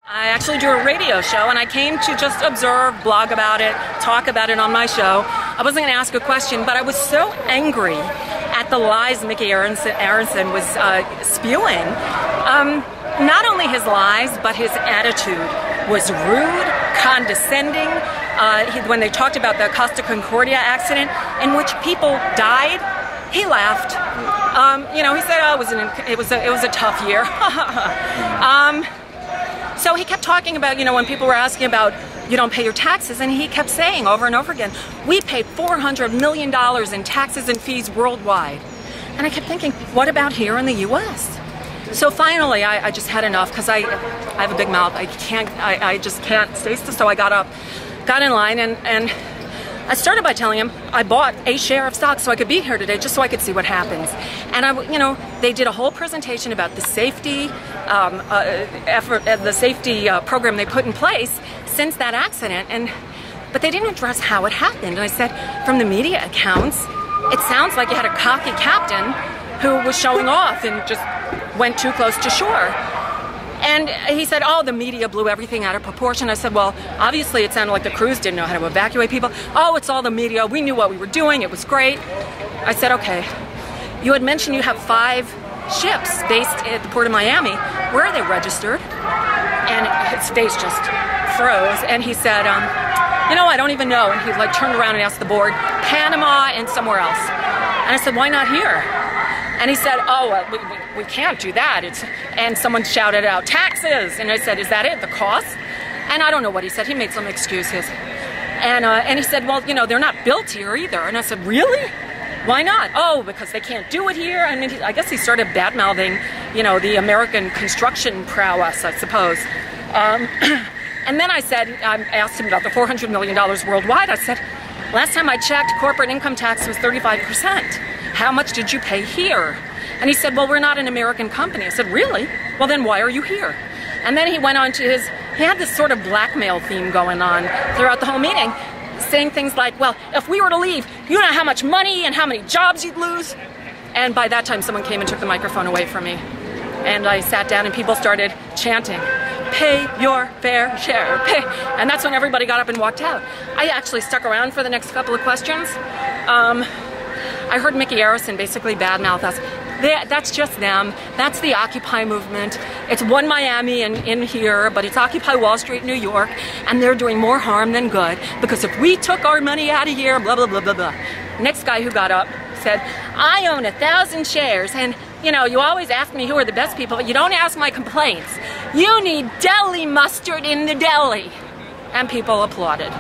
I actually do a radio show, and I came to just observe, blog about it, talk about it on my show. I wasn't going to ask a question, but I was so angry at the lies Mickey Aronson was spewing. Not only his lies, but his attitude was rude, condescending. When they talked about the Costa Concordia accident, in which people died, he laughed. He said, "Oh, it was a tough year." So he kept talking about, when people were asking about, you don't pay your taxes, and he kept saying over and over again, we paid $400 million in taxes and fees worldwide. And I kept thinking, what about here in the U.S.? So finally, I just had enough, because I have a big mouth. I just can't stay still. So I got up, got in line, and I started by telling him I bought a share of stock so I could be here today, just so I could see what happens. And they did a whole presentation about the safety program they put in place since that accident, but they didn't address how it happened. And I said, from the media accounts, it sounds like you had a cocky captain who was showing off and just went too close to shore. And he said, oh, the media blew everything out of proportion. I said, well, obviously it sounded like the crews didn't know how to evacuate people. Oh, it's all the media. We knew what we were doing. It was great. I said, okay. You had mentioned you have 5 ships based at the port of Miami. Where are they registered? And his face just froze. And he said, I don't even know. And he turned around and asked the board, Panama and somewhere else. And I said, why not here? And he said, oh, we can't do that. And someone shouted out, taxes. And I said, is that it, the cost? And I don't know what he said. He made some excuses. And he said, well, they're not built here either. And I said, really? Why not? Oh, because they can't do it here. I mean, I guess he started bad-mouthing, the American construction prowess, I suppose. And then I asked him about the $400 million worldwide. I said, last time I checked, corporate income tax was 35%. How much did you pay here? And he said, well, we're not an American company. I said, really? Well, then why are you here? And then he went on to he had this sort of blackmail theme going on throughout the whole meeting, saying things like, well, if we were to leave, you know how much money and how many jobs you'd lose? And by that time, someone came and took the microphone away from me. And I sat down and people started chanting, pay your fair share, pay. And that's when everybody got up and walked out. I actually stuck around for the next couple of questions. I heard Mickey Aronson basically badmouth us. That's just them. That's the Occupy movement. It's 1Miami in here, but it's Occupy Wall Street in New York, and they're doing more harm than good, because if we took our money out of here, blah, blah, blah, blah, blah. Next guy who got up said, I own 1,000 shares, and you always ask me who are the best people, but you don't ask my complaints. You need deli mustard in the deli. And people applauded.